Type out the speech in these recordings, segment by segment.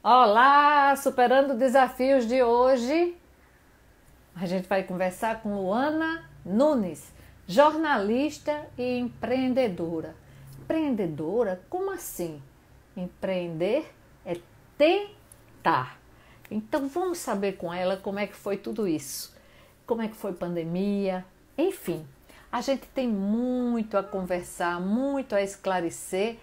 Olá, superando desafios de hoje. A gente vai conversar com Luana Nunes, jornalista e empreendedora. Empreendedora? Como assim? Empreender é tentar. Então vamos saber com ela como é que foi tudo isso. Como é que foi a pandemia, enfim. A gente tem muito a conversar, muito a esclarecer,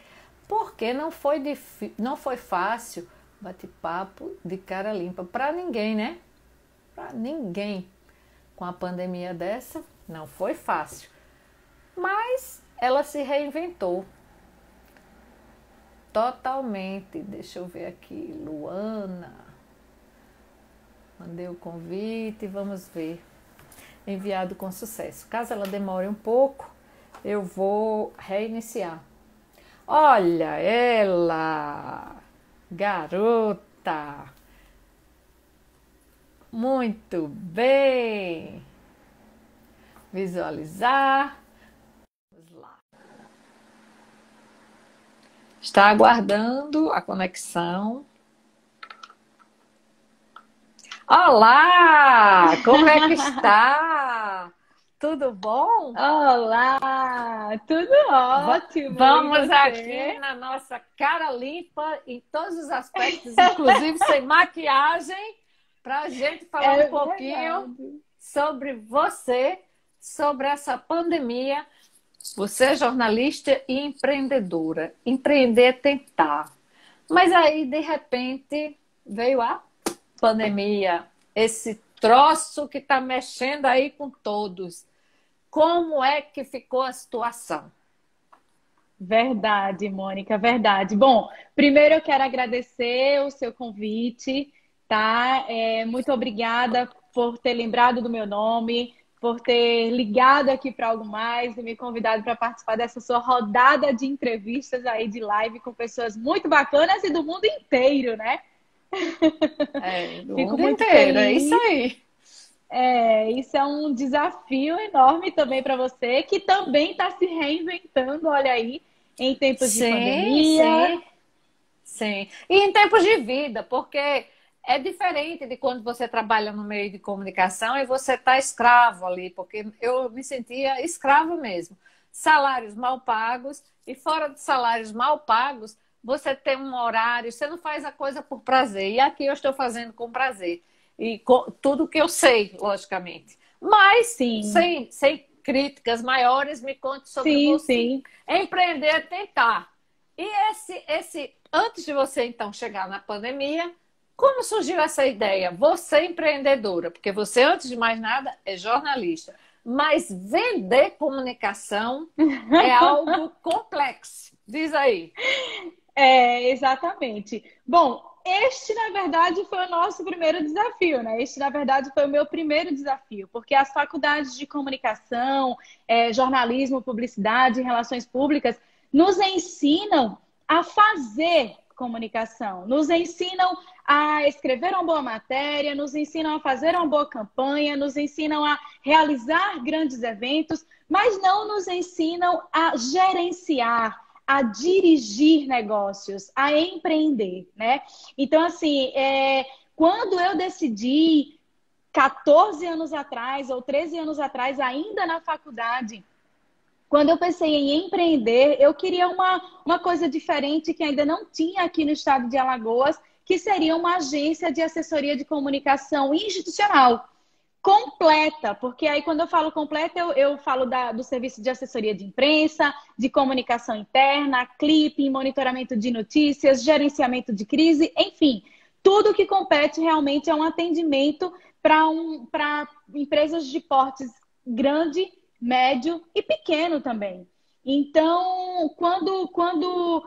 porque não foi fácil bate-papo de cara limpa para ninguém, né? Para ninguém. Com a pandemia dessa, não foi fácil. Mas ela se reinventou totalmente. Deixa eu ver aqui, Luana. Mandei o convite, vamos ver. Enviado com sucesso. Caso ela demore um pouco, eu vou reiniciar. Olha ela, garota. Muito bem. Visualizar. Vamos lá. Está aguardando a conexão. Olá! Como é que está? Tudo bom? Olá, tudo ótimo. Vamos E aqui você? na nossa cara limpa em todos os aspectos, inclusive sem maquiagem, para a gente falar um É pouquinho verdade. sobre você, sobre essa pandemia. Você é jornalista e empreendedora. Empreender é tentar. Mas aí, de repente, veio a pandemia, esse troço que está mexendo aí com todos. Como é que ficou a situação? Verdade, Mônica, verdade. Bom, primeiro eu quero agradecer o seu convite, tá? Muito obrigada por ter lembrado do meu nome, por ter ligado aqui para algo mais e me convidado para participar dessa sua rodada de entrevistas aí de live com pessoas muito bacanas e do mundo inteiro, né? É, do Fico mundo muito inteiro, é isso feliz. aí. Isso é um desafio enorme também para você, que também está se reinventando, olha aí, em tempos de Sim, pandemia. sim, sim. E em tempos de vida, porque é diferente de quando você trabalha no meio de comunicação e você está escravo ali, porque eu me sentia escravo mesmo. Salários mal pagos e fora de salários mal pagos, você tem um horário, você não faz a coisa por prazer. E aqui eu estou fazendo com prazer. E com tudo que eu sei, logicamente. Mas, Sim, sem críticas maiores, me conte sobre sim, você. sim. Empreender é tentar. E antes de você então chegar na pandemia, como surgiu essa ideia? Você é empreendedora, porque você, antes de mais nada, é jornalista. Mas vender comunicação é algo complexo. Diz aí. Exatamente. Bom, este, na verdade, foi o nosso primeiro desafio, né? Este, na verdade, foi o meu primeiro desafio, porque as faculdades de comunicação, jornalismo, publicidade, relações públicas, nos ensinam a fazer comunicação, nos ensinam a escrever uma boa matéria, nos ensinam a fazer uma boa campanha, nos ensinam a realizar grandes eventos, mas não nos ensinam a gerenciar, a dirigir negócios, a empreender, né? Então, assim, quando eu decidi, 14 anos atrás ou 13 anos atrás, ainda na faculdade, quando eu pensei em empreender, eu queria uma coisa diferente que ainda não tinha aqui no estado de Alagoas, que seria uma agência de assessoria de comunicação institucional completa, porque aí quando eu falo completa, eu falo do serviço de assessoria de imprensa, de comunicação interna, clipe, monitoramento de notícias, gerenciamento de crise, enfim, tudo que compete realmente é um atendimento para empresas de portes grande, médio e pequeno também. Então, quando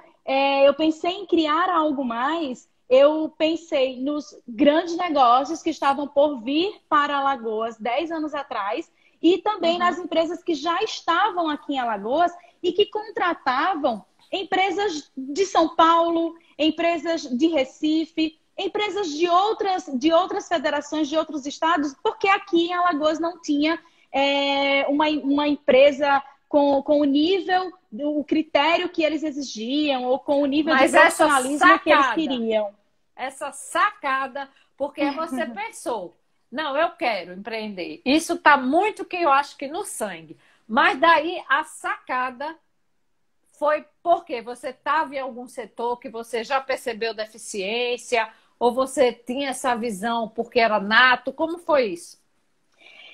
eu pensei em criar algo mais, eu pensei nos grandes negócios que estavam por vir para Alagoas 10 anos atrás e também nas Uhum. empresas que já estavam aqui em Alagoas e que contratavam empresas de São Paulo, empresas de Recife, empresas de outras federações, de outros estados, porque aqui em Alagoas não tinha uma empresa com o nível, o critério que eles exigiam ou com o nível de Mas essa profissionalismo que eles sacada queriam. essa sacada, porque você pensou, não, eu quero empreender. Isso está muito que eu acho que no sangue. Mas daí a sacada foi porque você estava em algum setor que você já percebeu deficiência, ou você tinha essa visão porque era nato? Como foi isso?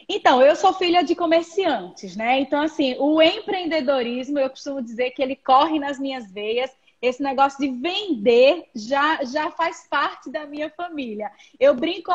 Então, eu sou filha de comerciantes, né? Então, assim, o empreendedorismo, eu costumo dizer que ele corre nas minhas veias. Esse negócio de vender já faz parte da minha família. Eu brinco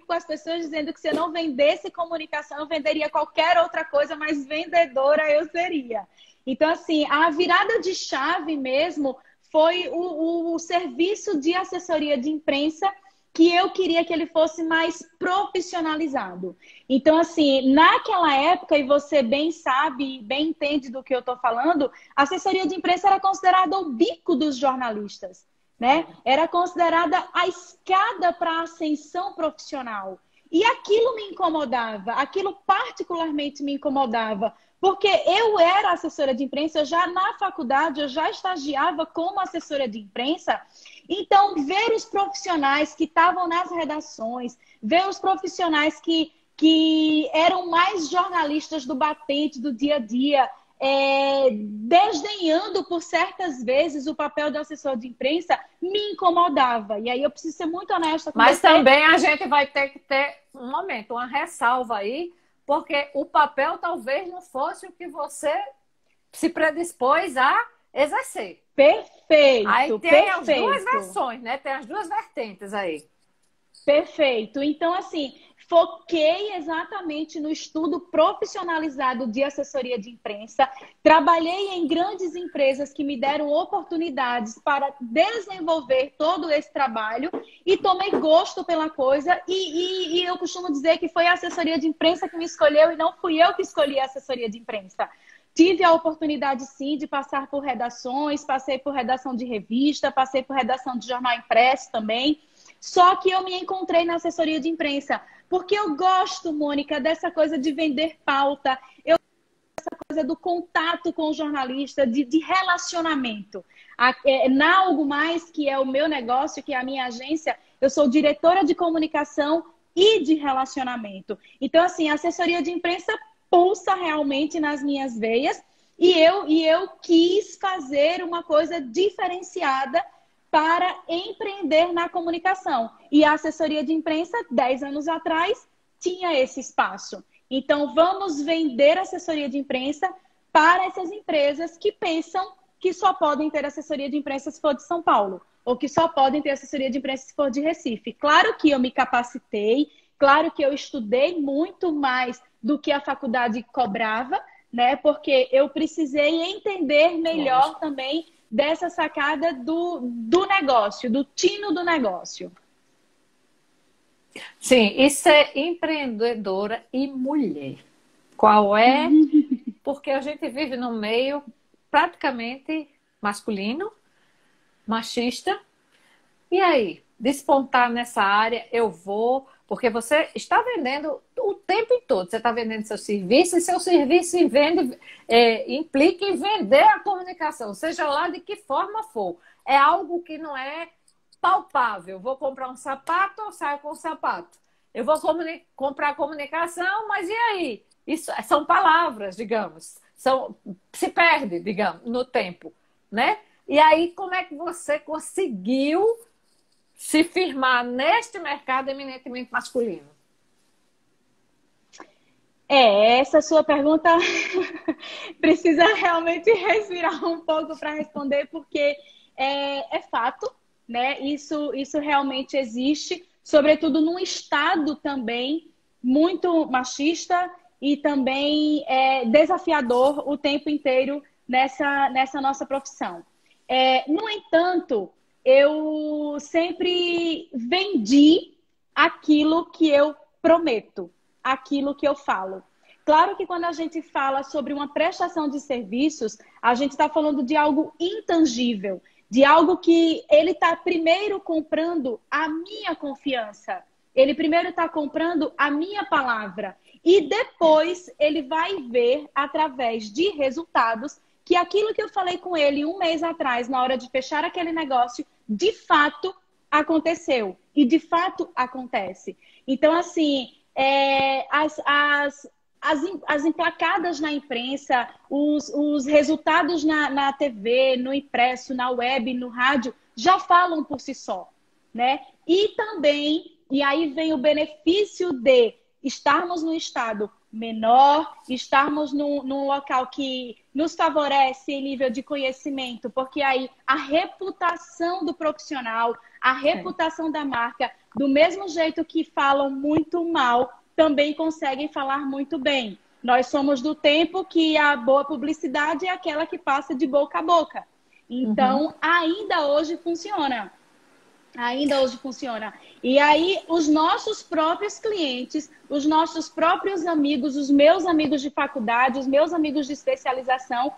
com as pessoas dizendo que se eu não vendesse comunicação, eu venderia qualquer outra coisa, mas vendedora eu seria. Então, assim, a virada de chave mesmo foi o serviço de assessoria de imprensa que eu queria que ele fosse mais profissionalizado. Então, assim, naquela época, e você bem sabe, bem entende do que eu estou falando, a assessoria de imprensa era considerada o bico dos jornalistas, né? Era considerada a escada para a ascensão profissional. E aquilo me incomodava, aquilo particularmente me incomodava, porque eu era assessora de imprensa, já na faculdade, eu já estagiava como assessora de imprensa. Então, ver os profissionais que estavam nas redações, ver os profissionais que eram mais jornalistas do batente, do dia a dia, desdenhando por certas vezes o papel do assessor de imprensa, me incomodava. E aí eu preciso ser muito honesta com Mas você. também a gente vai ter que ter um momento, uma ressalva aí, porque o papel talvez não fosse o que você se predispôs a exercer. Perfeito, Aí tem as duas perfeito. versões, né? Tem as duas vertentes aí. Perfeito. Então, assim, foquei exatamente no estudo profissionalizado de assessoria de imprensa. Trabalhei em grandes empresas que me deram oportunidades para desenvolver todo esse trabalho e tomei gosto pela coisa. E eu costumo dizer que foi a assessoria de imprensa que me escolheu e não fui eu que escolhi a assessoria de imprensa. Tive a oportunidade, sim, de passar por redações, passei por redação de revista, passei por redação de jornal impresso também. Só que eu me encontrei na assessoria de imprensa, porque eu gosto, Mônica, dessa coisa de vender pauta, eu gosto dessa coisa do contato com o jornalista, de relacionamento. Na Algo Mais, que é o meu negócio, que é a minha agência, eu sou diretora de comunicação e de relacionamento. Então, assim, a assessoria de imprensa pulsa realmente nas minhas veias e eu quis fazer uma coisa diferenciada para empreender na comunicação. E a assessoria de imprensa, 10 anos atrás, tinha esse espaço. Então, vamos vender assessoria de imprensa para essas empresas que pensam que só podem ter assessoria de imprensa se for de São Paulo, ou que só podem ter assessoria de imprensa se for de Recife. Claro que eu me capacitei, claro que eu estudei muito mais do que a faculdade cobrava, né? Porque eu precisei entender melhor também dessa sacada do negócio, do tino do negócio. Sim, isso é empreendedora e mulher. Qual é? Porque a gente vive num meio praticamente masculino, machista. E aí, despontar nessa área, eu vou... Porque você está vendendo o tempo todo. Você está vendendo seu serviço e seu serviço implica em vender a comunicação, seja lá de que forma for. É algo que não é palpável. Vou comprar um sapato, eu saio com o sapato. Eu vou comprar comunicação, mas e aí? Isso são palavras, digamos. Se perde, digamos, no tempo, né? E aí, como é que você conseguiu se firmar neste mercado eminentemente masculino? Essa sua pergunta precisa realmente respirar um pouco para responder, porque é fato, né? Isso realmente existe, sobretudo num estado também muito machista e também desafiador o tempo inteiro nessa nossa profissão. No entanto, eu sempre vendi aquilo que eu prometo, aquilo que eu falo. Claro que quando a gente fala sobre uma prestação de serviços, a gente está falando de algo intangível, de algo que ele está primeiro comprando a minha confiança, ele primeiro está comprando a minha palavra e depois ele vai ver através de resultados que aquilo que eu falei com ele um mês atrás, na hora de fechar aquele negócio, de fato aconteceu. E de fato acontece. Então, assim, as emplacadas na imprensa, os resultados na TV, no impresso, na web, no rádio, já falam por si só, né? E também, e aí vem o benefício de estarmos num estado menor, estarmos num local que nos favorece em nível de conhecimento, porque aí a reputação do profissional, a reputação da marca, do mesmo jeito que falam muito mal, também conseguem falar muito bem. Nós somos do tempo que a boa publicidade é aquela que passa de boca a boca. Então, ainda hoje funciona. Ainda hoje funciona. E aí, os nossos próprios clientes, os nossos próprios amigos, os meus amigos de faculdade, os meus amigos de especialização,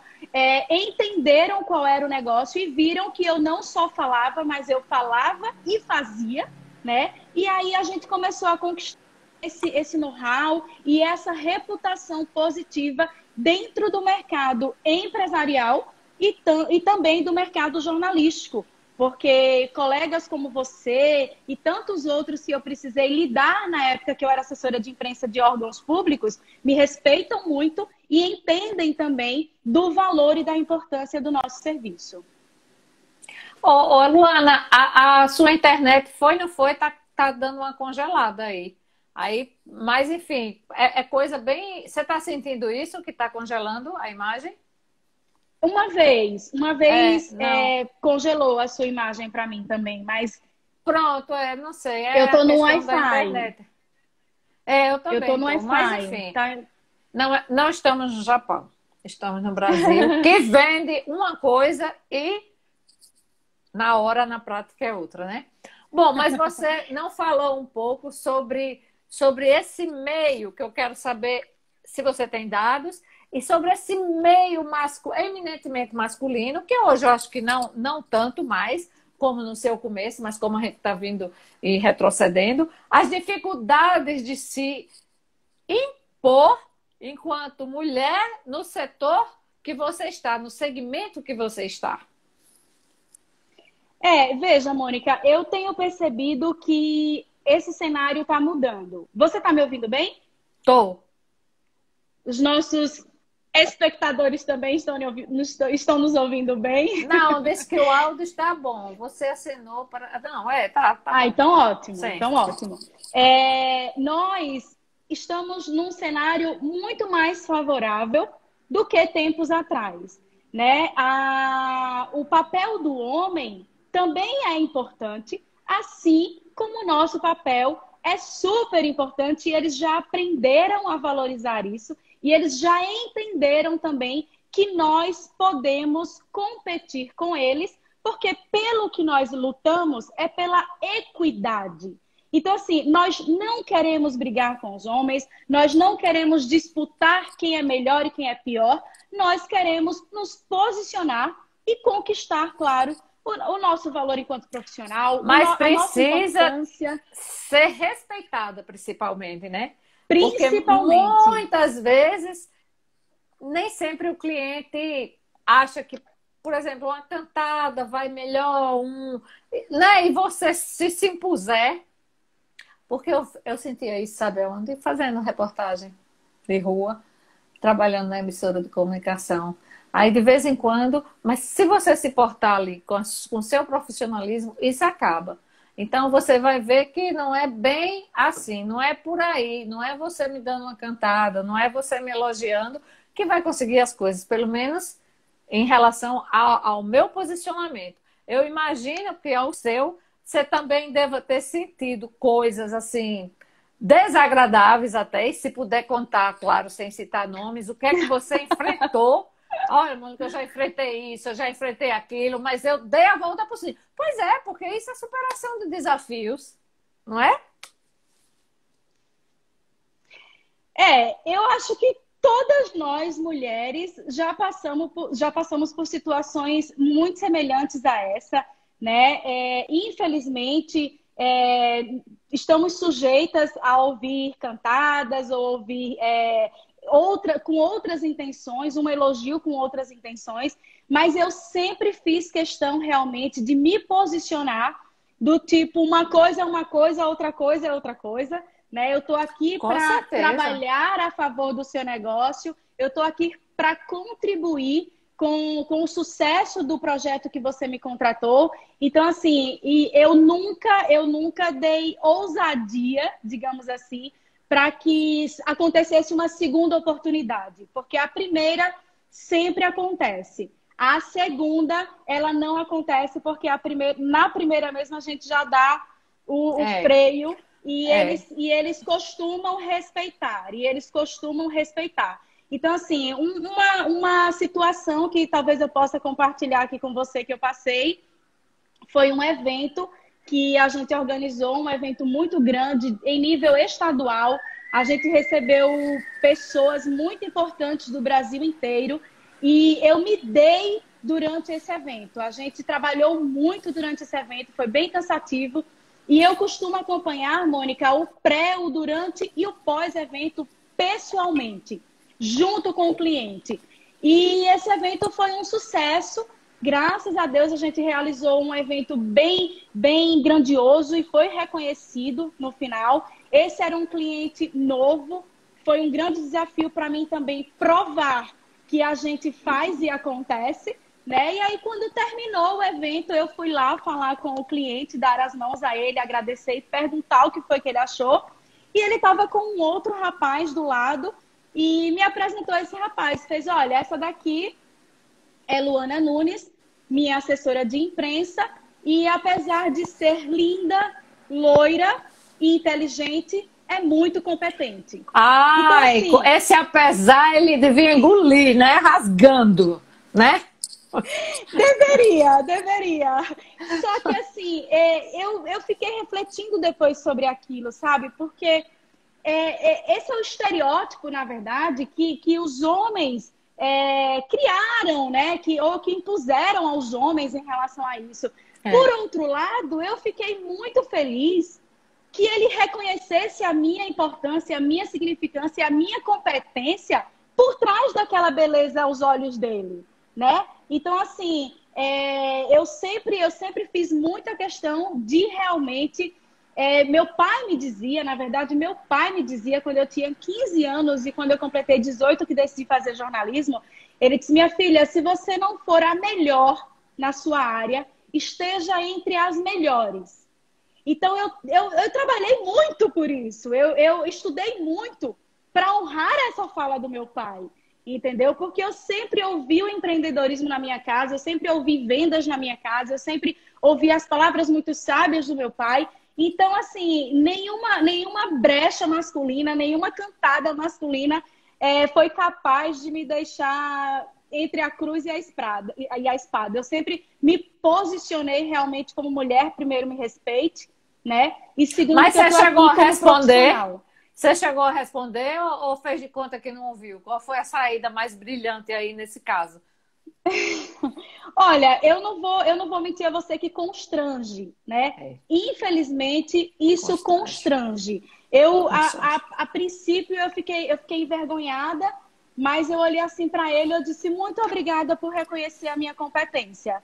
entenderam qual era o negócio e viram que eu não só falava, mas eu falava e fazia, né? E aí a gente começou a conquistar esse know-how e essa reputação positiva dentro do mercado empresarial e também do mercado jornalístico. Porque colegas como você e tantos outros que eu precisei lidar na época que eu era assessora de imprensa de órgãos públicos me respeitam muito e entendem também do valor e da importância do nosso serviço. Ô, Luana, a sua internet foi, não foi? Tá dando uma congelada aí. Mas enfim, é coisa bem... Você está sentindo isso, que está congelando a imagem? Uma vez congelou a sua imagem para mim também, mas... Pronto, não sei. Eu tô no Wi-Fi. Eu também. Eu tô no Wi-Fi. Mas enfim, tá... não estamos no Japão. Estamos no Brasil, que vende uma coisa e na hora, na prática, é outra, né? Bom, mas você não falou um pouco sobre esse meio, que eu quero saber se você tem dados, e sobre esse meio eminentemente masculino, que hoje eu acho que não tanto mais, como no seu começo, mas como a gente está vindo e retrocedendo, as dificuldades de se impor enquanto mulher no setor que você está, no segmento que você está. Veja, Mônica, eu tenho percebido que esse cenário está mudando. Você está me ouvindo bem? Estou. Os nossos espectadores também estão nos ouvindo bem? Não, disse que o áudio está bom. Você acenou para... Não, tá bom. Então ótimo, Sim. então ótimo. Nós estamos num cenário muito mais favorável do que tempos atrás, né? O papel do homem também é importante, assim como o nosso papel é super importante e eles já aprenderam a valorizar isso e eles já entenderam também que nós podemos competir com eles, porque pelo que nós lutamos é pela equidade. Então, assim, nós não queremos brigar com os homens, nós não queremos disputar quem é melhor e quem é pior, nós queremos nos posicionar e conquistar, claro, o nosso valor enquanto profissional, mas precisa ser respeitada, principalmente, né? Principalmente. Porque muitas vezes, nem sempre o cliente acha que, por exemplo, uma cantada vai melhor, né? E você se impuser, porque eu sentia isso, sabe onde? Fazendo reportagem de rua, trabalhando na emissora de comunicação. Aí, de vez em quando, mas se você se portar ali com o seu profissionalismo, isso acaba. Então, você vai ver que não é bem assim, não é por aí, não é você me dando uma cantada, não é você me elogiando que vai conseguir as coisas, pelo menos em relação ao meu posicionamento. Eu imagino que ao seu, você também deva ter sentido coisas assim, desagradáveis até, e se puder contar, claro, sem citar nomes, o que é que você enfrentou. Olha, Mônica, eu já enfrentei isso, eu já enfrentei aquilo, mas eu dei a volta por cima. Pois é, porque isso é superação de desafios, não é? Eu acho que todas nós, mulheres, já passamos por situações muito semelhantes a essa, né? Infelizmente, estamos sujeitas a ouvir cantadas ou ouvir... com outras intenções, um elogio com outras intenções, mas eu sempre fiz questão realmente de me posicionar, do tipo, uma coisa é uma coisa, outra coisa é outra coisa, né? Eu estou aqui para trabalhar a favor do seu negócio, eu estou aqui para contribuir com o sucesso do projeto que você me contratou. Então, assim, eu nunca dei ousadia, digamos assim, para que acontecesse uma segunda oportunidade, porque a primeira sempre acontece. A segunda, ela não acontece porque na primeira mesmo a gente já dá o freio e eles costumam respeitar. E eles costumam respeitar. Então, assim, uma situação que talvez eu possa compartilhar aqui com você que eu passei foi um evento que a gente organizou, um evento muito grande em nível estadual. A gente recebeu pessoas muito importantes do Brasil inteiro e eu me dei durante esse evento. A gente trabalhou muito durante esse evento, foi bem cansativo. E eu costumo acompanhar, Mônica, o pré, o durante e o pós-evento pessoalmente, junto com o cliente. E esse evento foi um sucesso. Graças a Deus, a gente realizou um evento bem grandioso e foi reconhecido no final. Esse era um cliente novo. Foi um grande desafio para mim também provar que a gente faz e acontece, né? E aí, quando terminou o evento, eu fui lá falar com o cliente, dar as mãos a ele, agradecer e perguntar o que foi que ele achou. E ele estava com um outro rapaz do lado e me apresentou esse rapaz. Fez, olha, essa daqui é Luana Nunes, minha assessora de imprensa, e apesar de ser linda, loira e inteligente, é muito competente. Ai, então, assim, esse apesar ele devia engolir, né? Rasgando, né? Deveria. Só que assim, eu fiquei refletindo depois sobre aquilo, sabe? Porque esse é o estereótipo, na verdade, que os homens criaram, né? Ou que impuseram aos homens em relação a isso. Por outro lado, eu fiquei muito feliz que ele reconhecesse a minha importância, a minha significância, a minha competência por trás daquela beleza aos olhos dele, né? Então, assim, eu sempre fiz muita questão de realmente... meu pai me dizia, na verdade, meu pai me dizia quando eu tinha 15 anos e quando eu completei 18 que decidi fazer jornalismo, ele disse, minha filha, se você não for a melhor na sua área, esteja entre as melhores. Então, eu trabalhei muito por isso. Eu estudei muito para honrar essa fala do meu pai, entendeu? Porque eu sempre ouvi o empreendedorismo na minha casa, eu sempre ouvi vendas na minha casa, eu sempre ouvi as palavras muito sábias do meu pai. Então, assim, nenhuma brecha masculina, nenhuma cantada masculina foi capaz de me deixar entre a cruz e a espada. Eu sempre me posicionei realmente como mulher, primeiro me respeite, né? E segundo, mas você chegou a responder? Você chegou a responder ou fez de conta que não ouviu? Qual foi a saída mais brilhante aí nesse caso? Olha, eu não vou mentir a você que constrange, né? Infelizmente, isso constrange. A princípio, eu fiquei envergonhada, mas eu olhei assim para ele e eu disse muito obrigada por reconhecer a minha competência.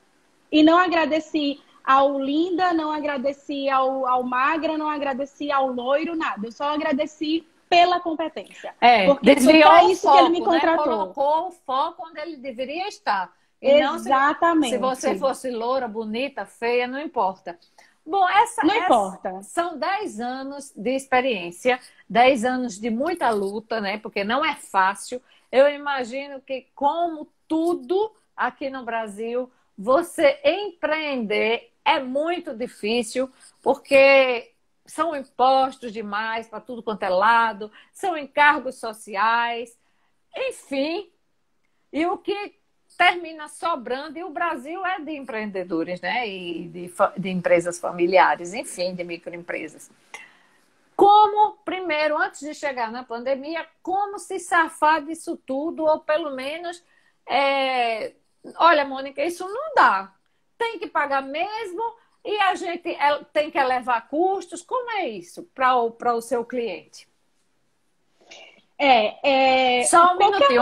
E não agradeci ao linda, não agradeci ao magra, não agradeci ao loiro, nada. Eu só agradeci pela competência. Porque desviou foi para isso foco, que ele me contratou. Né? Colocou o foco onde ele deveria estar. E exatamente. Não se você fosse loura, bonita, feia, não importa. Bom, não importa. São 10 anos de experiência, 10 anos de muita luta, né? Porque não é fácil. Eu imagino que, como tudo aqui no Brasil, você empreender é muito difícil, porque são impostos demais para tudo quanto é lado, são encargos sociais, enfim. E o que termina sobrando, e o Brasil é de empreendedores, né? E de empresas familiares, enfim, de microempresas. Como, primeiro, antes de chegar na pandemia, como se safar disso tudo, ou pelo menos, olha, Mônica, isso não dá. Tem que pagar mesmo e a gente tem que elevar custos. Como é isso para o seu cliente? Só um minutinho.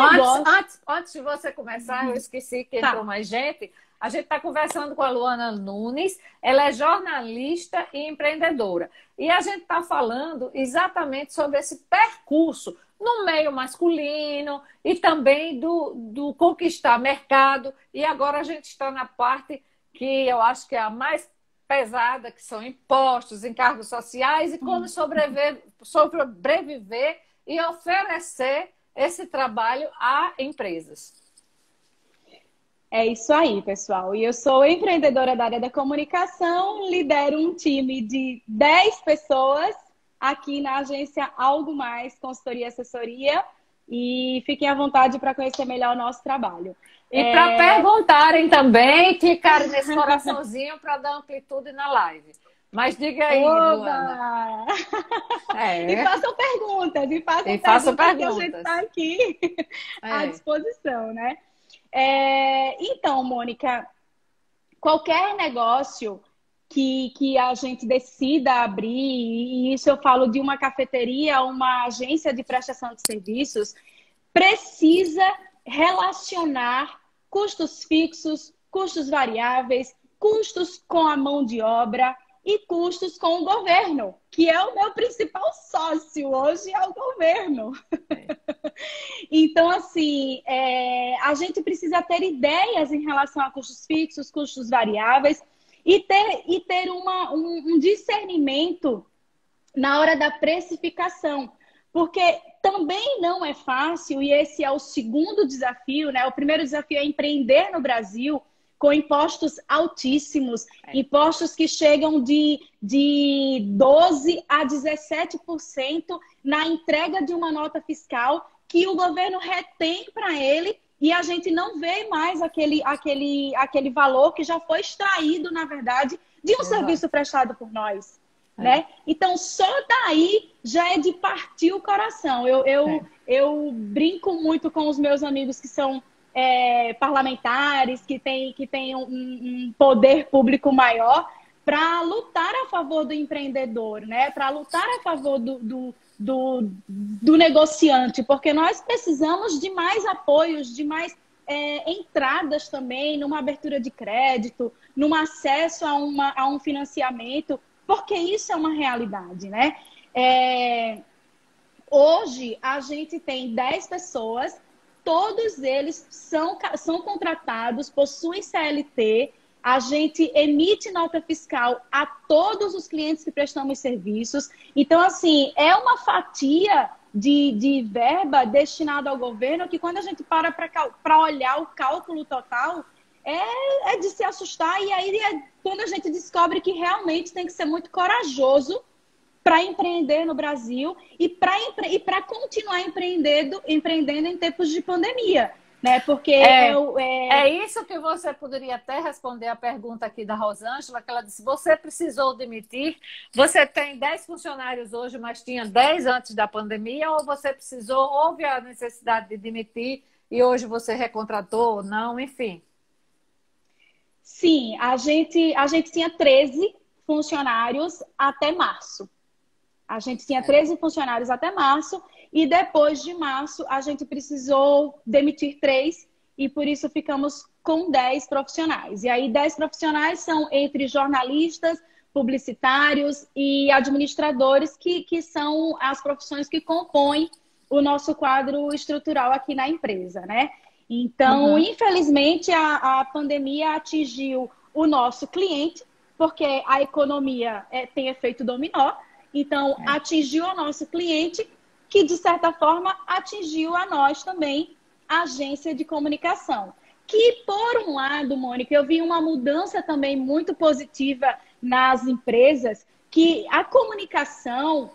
Antes de você começar, eu esqueci que entrou mais gente. A gente está conversando com a Luana Nunes, ela é jornalista e empreendedora. E a gente está falando exatamente sobre esse percurso no meio masculino e também do conquistar mercado. E agora a gente está na parte que eu acho que é a mais pesada, que são impostos, encargos sociais e como sobreviver e oferecer esse trabalho a empresas. É isso aí, pessoal. E eu sou empreendedora da área da comunicação, lidero um time de 10 pessoas aqui na agência Algo Mais, consultoria e assessoria. E fiquem à vontade para conhecer melhor o nosso trabalho. E para perguntarem também, ficarem nesse coraçãozinho para dar amplitude na live. Mas diga aí, Luana. E façam perguntas, que a gente está aqui à disposição, né? Então, Mônica, qualquer negócio que a gente decida abrir, e isso eu falo de uma cafeteria, uma agência de prestação de serviços, precisa relacionar custos fixos, custos variáveis, custos com a mão de obra e custos com o governo, que é o meu principal sócio hoje, é o governo. Então, assim, a gente precisa ter ideias em relação a custos fixos, custos variáveis e ter um discernimento na hora da precificação. Porque também não é fácil, e esse é o segundo desafio, né? O primeiro desafio é empreender no Brasil com impostos altíssimos, impostos que chegam de 12% a 17% na entrega de uma nota fiscal que o governo retém para ele e a gente não vê mais aquele valor que já foi extraído, na verdade, de um serviço prestado por nós. Né? Então, só daí já é de partir o coração. Eu brinco muito com os meus amigos que são parlamentares, que têm um poder público maior, para lutar a favor do empreendedor, né? Para lutar a favor do negociante, porque nós precisamos de mais apoios, de mais entradas também, numa abertura de crédito, num acesso a um financiamento, porque isso é uma realidade, né? Hoje, a gente tem 10 pessoas, todos eles são contratados, possuem CLT, a gente emite nota fiscal a todos os clientes que prestamos serviços. Então, assim, é uma fatia de verba destinada ao governo que quando a gente para olhar o cálculo total, é de se assustar. E aí quando a gente descobre que realmente tem que ser muito corajoso para empreender no Brasil e para continuar empreendendo em tempos de pandemia. Né? Porque é isso que você poderia até responder a pergunta aqui da Rosângela, que ela disse, você precisou demitir, você tem 10 funcionários hoje, mas tinha 10 antes da pandemia, ou você houve a necessidade de demitir e hoje você recontratou ou não, enfim. Sim, a gente tinha 13 funcionários até março. A gente tinha 13 funcionários até março e depois de março a gente precisou demitir 3 e por isso ficamos com 10 profissionais. E aí 10 profissionais são entre jornalistas, publicitários e administradores, que são as profissões que compõem o nosso quadro estrutural aqui na empresa, né? Então, infelizmente, a pandemia atingiu o nosso cliente, porque a economia tem efeito dominó. Então, atingiu o nosso cliente, que, de certa forma, atingiu a nós também, a agência de comunicação. Que, por um lado, Mônica, eu vi uma mudança também muito positiva nas empresas, que a comunicação,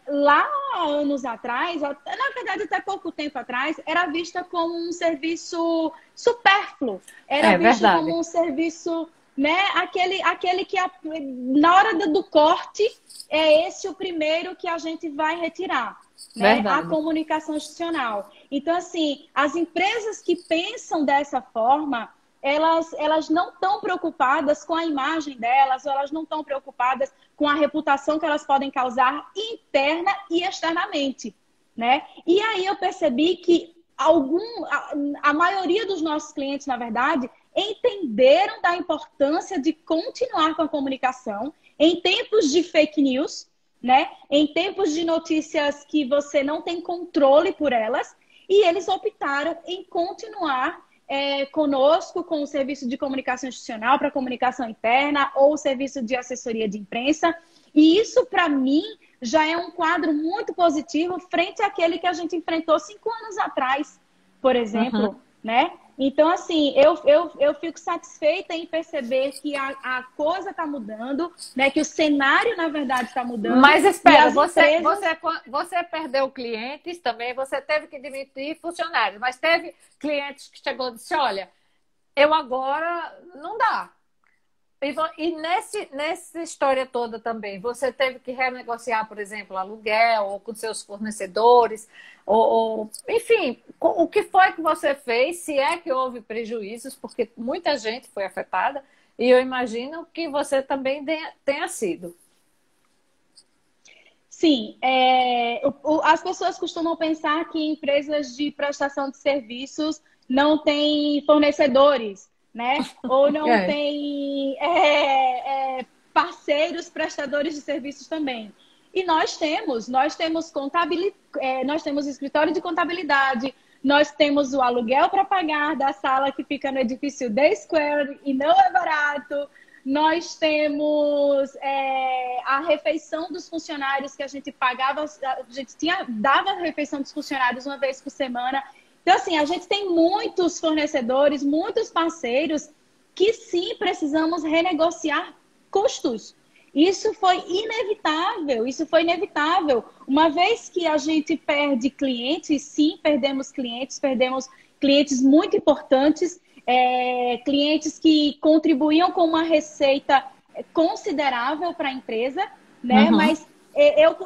lá anos atrás, na verdade, até pouco tempo atrás, era vista como um serviço supérfluo. Era visto como um serviço... Né? Aquele que na hora do corte é esse o primeiro que a gente vai retirar, né? A comunicação institucional. Então, assim, as empresas que pensam dessa forma, elas não estão preocupadas com a imagem delas, ou elas não estão preocupadas com a reputação que elas podem causar interna e externamente, né? E aí eu percebi que a maioria dos nossos clientes, na verdade, entenderam da importância de continuar com a comunicação em tempos de fake news, né? Em tempos de notícias que você não tem controle por elas, e eles optaram em continuar conosco com o serviço de comunicação institucional para comunicação interna ou o serviço de assessoria de imprensa. E isso, para mim, já é um quadro muito positivo frente àquele que a gente enfrentou 5 anos atrás, por exemplo, né? Então, assim, eu fico satisfeita em perceber que a coisa está mudando, né? Que o cenário, na verdade, está mudando. Mas espera, empresas... você perdeu clientes também, você teve que demitir funcionários, mas teve clientes que chegou e disse, olha, eu agora não dá. E nessa história toda também, você teve que renegociar, por exemplo, aluguel, ou com seus fornecedores, enfim, o que foi que você fez, se é que houve prejuízos, porque muita gente foi afetada, e eu imagino que você também tenha sido. Sim, as pessoas costumam pensar que empresas de prestação de serviços não têm fornecedores, né? Ou não tem parceiros prestadores de serviços também. E nós temos nós temos escritório de contabilidade, nós temos o aluguel para pagar da sala que fica no edifício The Square e não é barato. Nós temos a refeição dos funcionários que a gente pagava, a gente dava a refeição dos funcionários uma vez por semana. Então, assim, a gente tem muitos fornecedores, muitos parceiros que sim precisamos renegociar custos. Isso foi inevitável. Uma vez que a gente perde clientes, sim, perdemos clientes muito importantes, clientes que contribuíam com uma receita considerável para a empresa, né? Mas eu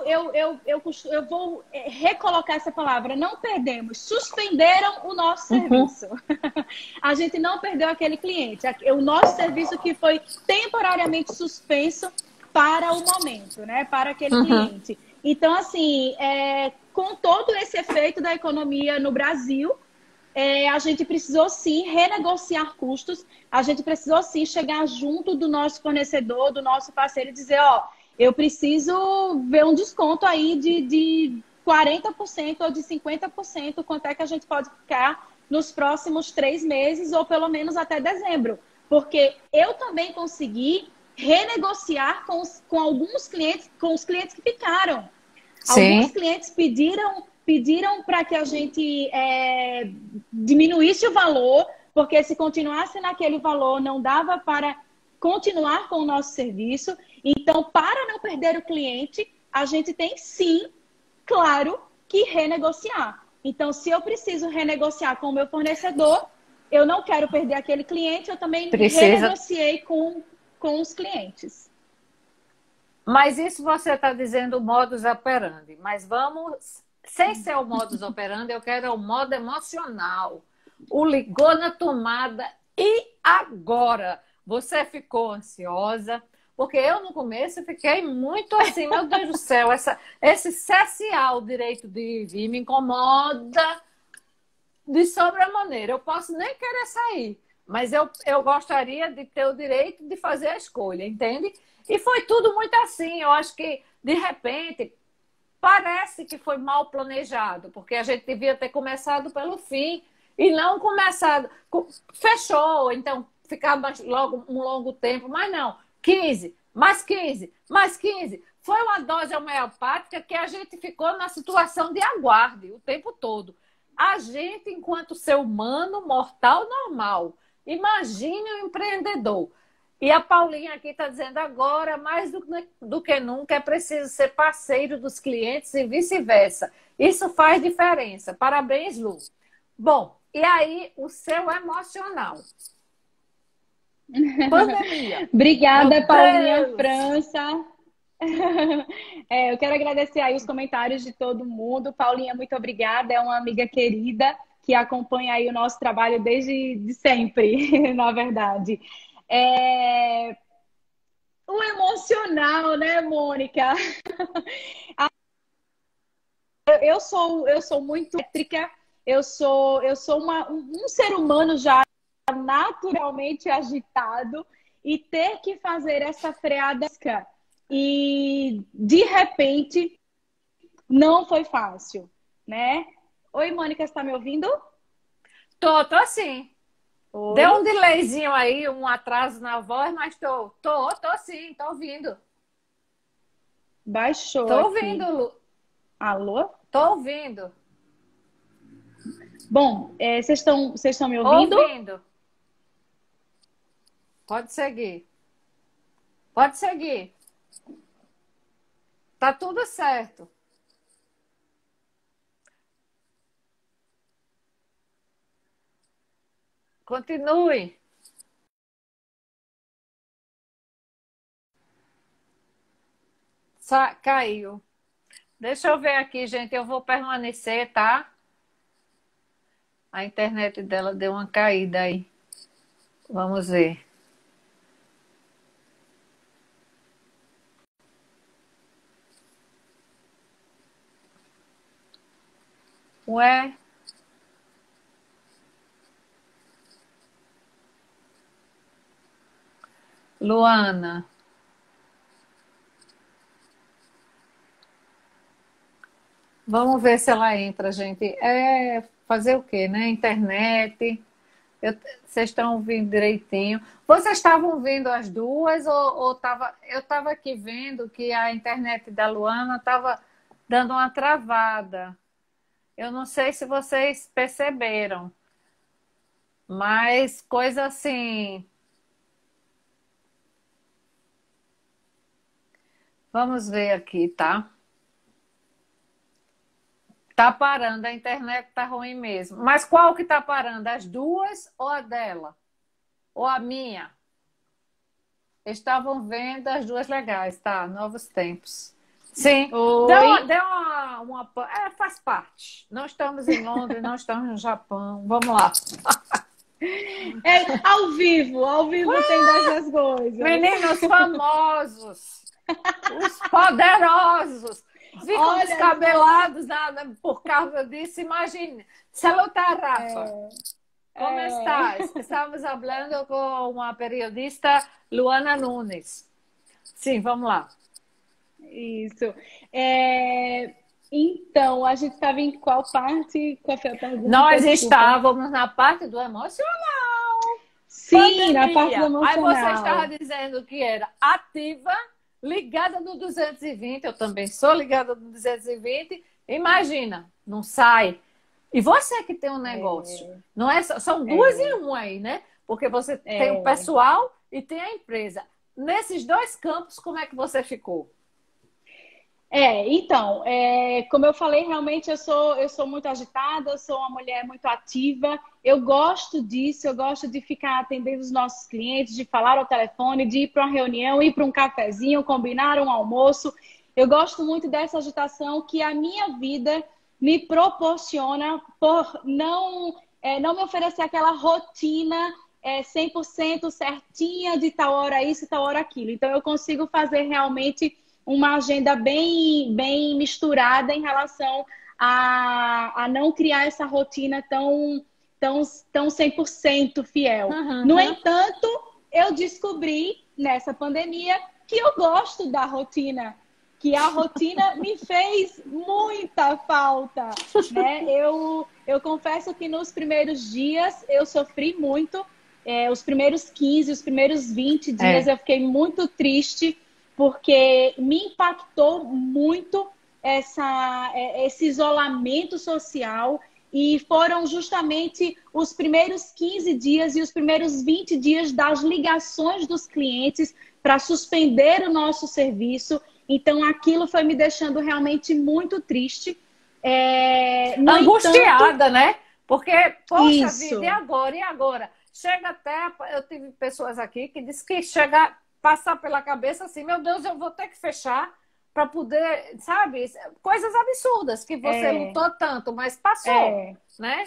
vou recolocar essa palavra. Não perdemos, suspenderam o nosso serviço. A gente não perdeu aquele cliente. O nosso serviço que foi temporariamente suspenso para o momento, né? Para aquele cliente. Então, assim, com todo esse efeito da economia no Brasil, a gente precisou sim renegociar custos, a gente precisou sim chegar junto do nosso fornecedor, do nosso parceiro e dizer, eu preciso ver um desconto aí de 40% ou de 50%, quanto é que a gente pode ficar nos próximos 3 meses ou pelo menos até dezembro. Porque eu também consegui renegociar com alguns clientes, com os clientes que ficaram. Sim. Alguns clientes pediram para que a gente diminuísse o valor, porque se continuasse naquele valor não dava para continuar com o nosso serviço. Então, para não perder o cliente, a gente tem sim, claro, que renegociar. Então, se eu preciso renegociar com o meu fornecedor, eu não quero perder aquele cliente, eu também renegociei com os clientes. Mas isso você está dizendo o modus operandi. Mas vamos, sem ser o modus operandi, eu quero o modo emocional. O ligou na tomada e agora? Você ficou ansiosa? Porque eu, no começo, fiquei muito assim, meu Deus do céu, esse CSA, o direito de vir, me incomoda de sobremaneira. Eu posso nem querer sair, mas eu gostaria de ter o direito de fazer a escolha, entende? E foi tudo muito assim. Eu acho que, de repente, parece que foi mal planejado, porque a gente devia ter começado pelo fim e não começado... Fechou, então ficava logo um longo tempo, mas não. 15, mais 15, mais 15. Foi uma dose homeopática que a gente ficou na situação de aguarde o tempo todo. A gente, enquanto ser humano, mortal, normal. Imagine o empreendedor. E a Paulinha aqui está dizendo agora, mais do que nunca, é preciso ser parceiro dos clientes e vice-versa. Isso faz diferença. Parabéns, Lu. Bom, e aí o seu emocional? Pandemia. Obrigada, Paulinha França. Eu quero agradecer aí os comentários de todo mundo. Paulinha, muito obrigada. É uma amiga querida que acompanha aí o nosso trabalho desde sempre, na verdade. O emocional, né, Mônica? Eu sou muito elétrica. Eu sou um ser humano já naturalmente agitado e ter que fazer essa freada e de repente não foi fácil, né? Oi, Mônica, está me ouvindo? Tô assim. Oi? Deu um delayzinho aí, um atraso na voz, mas tô sim, tô ouvindo. Baixou Tô ouvindo, aqui. Alô? tô ouvindo. Bom, vocês estão me ouvindo? Ouvindo. Pode seguir. Pode seguir. Tá tudo certo. Continue. Caiu. Deixa eu ver aqui, gente. Eu vou permanecer, tá? A internet dela deu uma caída aí. Vamos ver. Ué? Luana. Vamos ver se ela entra, gente. É fazer o quê, né? Internet. Vocês estão ouvindo direitinho. Vocês estavam vendo as duas ou tava, eu estava aqui vendo que a internet da Luana estava dando uma travada. Eu não sei se vocês perceberam, mas coisa assim. Vamos ver aqui, tá? Tá parando, a internet tá ruim mesmo. Mas qual que tá parando? As duas ou a dela? Ou a minha? Estavam vendo as duas legais, tá? Novos tempos. Sim, Oi? deu faz parte. Não estamos em Londres, não estamos no Japão. Vamos lá. Ao vivo tem dessas coisas. Meninos famosos, os poderosos, ficam Olha descabelados por causa disso. Imagine. Salutar, Rafa. Como estás? Estamos falando com uma periodista, Luana Nunes. Sim, vamos lá. Isso. Então, a gente estava em qual parte? Qual foi a pergunta? Nós Desculpa. estávamos na parte do emocional. Sim, na Pandemia. parte do Aí você emocional. estava dizendo que era ativa, ligada no 220. Eu também sou ligada no 220. Imagina, não sai. E você que tem um negócio, não é? São duas em um aí, né? Porque você tem o pessoal e tem a empresa. Nesses dois campos, como é que você ficou? Então, como eu falei, realmente eu sou muito agitada, eu sou uma mulher muito ativa. Eu gosto disso, eu gosto de ficar atendendo os nossos clientes, de falar ao telefone, de ir para uma reunião, ir para um cafezinho, combinar um almoço. Eu gosto muito dessa agitação que a minha vida me proporciona por não me oferecer aquela rotina 100% certinha de tal hora isso e tal hora aquilo. Então, eu consigo fazer realmente uma agenda bem misturada em relação a não criar essa rotina tão 100% fiel. No entanto, eu descobri nessa pandemia que eu gosto da rotina, que a rotina me fez muita falta, né? Eu confesso que nos primeiros dias eu sofri muito, os primeiros 15, os primeiros 20 dias eu fiquei muito triste, porque me impactou muito esse isolamento social e foram justamente os primeiros 15 dias e os primeiros 20 dias das ligações dos clientes para suspender o nosso serviço. Então, aquilo foi me deixando realmente muito triste. Angustiada, né? Porque, poxa Isso. vida, e agora? E agora? Chega até... Eu tive pessoas aqui que dizem que chega... passar pela cabeça assim, meu Deus, eu vou ter que fechar para poder, sabe? Coisas absurdas que você lutou tanto, mas passou, né?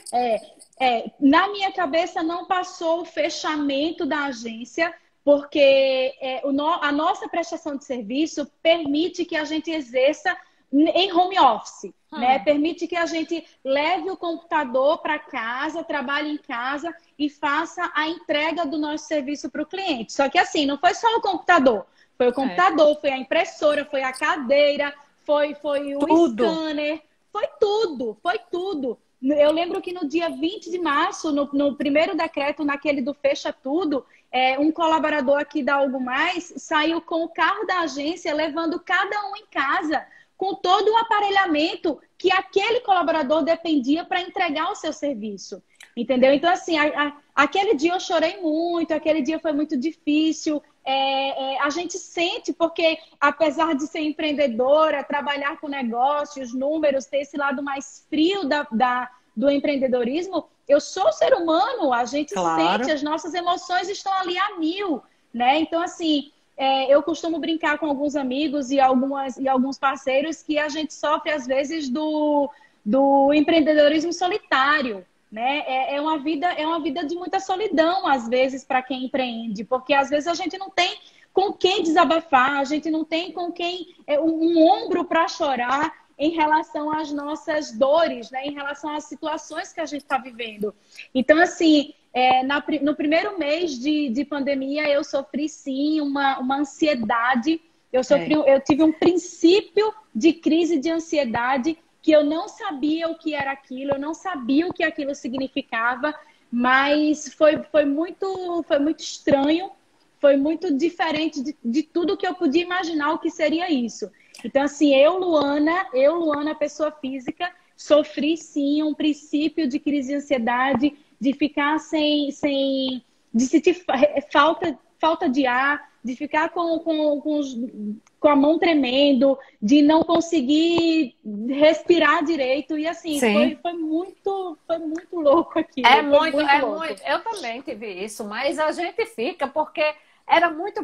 Na minha cabeça não passou o fechamento da agência, porque a nossa prestação de serviço permite que a gente exerça em home office. né? Permite que a gente leve o computador para casa, trabalhe em casa e faça a entrega do nosso serviço para o cliente. Só que assim, não foi só o computador. Foi o computador, foi a impressora, foi a cadeira, foi o Tudo. scanner, foi tudo, foi tudo. Eu lembro que no dia 20 de março, no primeiro decreto, naquele do fecha tudo, um colaborador aqui da Algo Mais saiu com o carro da agência, levando cada um em casa, com todo o aparelhamento que aquele colaborador dependia para entregar o seu serviço. Entendeu? Então, assim, aquele dia eu chorei muito, aquele dia foi muito difícil. A gente sente, porque apesar de ser empreendedora, trabalhar com negócios, números, ter esse lado mais frio do empreendedorismo, eu sou ser humano, a gente Claro. sente, as nossas emoções estão ali a mil, né? Então, assim, eu costumo brincar com alguns amigos e alguns parceiros que a gente sofre, às vezes, do empreendedorismo solitário. Né? É uma vida de muita solidão, às vezes, para quem empreende, porque às vezes a gente não tem com quem desabafar, a gente não tem com quem um ombro para chorar em relação às nossas dores, né? Em relação às situações que a gente está vivendo. Então, assim, no primeiro mês de pandemia, eu sofri sim uma ansiedade, eu tive um princípio de crise de ansiedade que eu não sabia o que era aquilo, eu não sabia o que aquilo significava, mas foi muito estranho, foi muito diferente de tudo que eu podia imaginar o que seria isso. Então, assim, eu, Luana, pessoa física, sofri sim um princípio de crise de ansiedade, de ficar de sentir falta de ar, de ficar com a mão tremendo, de não conseguir respirar direito. E assim, foi muito louco aquilo. Muito. Eu também tive isso, mas a gente fica porque era muito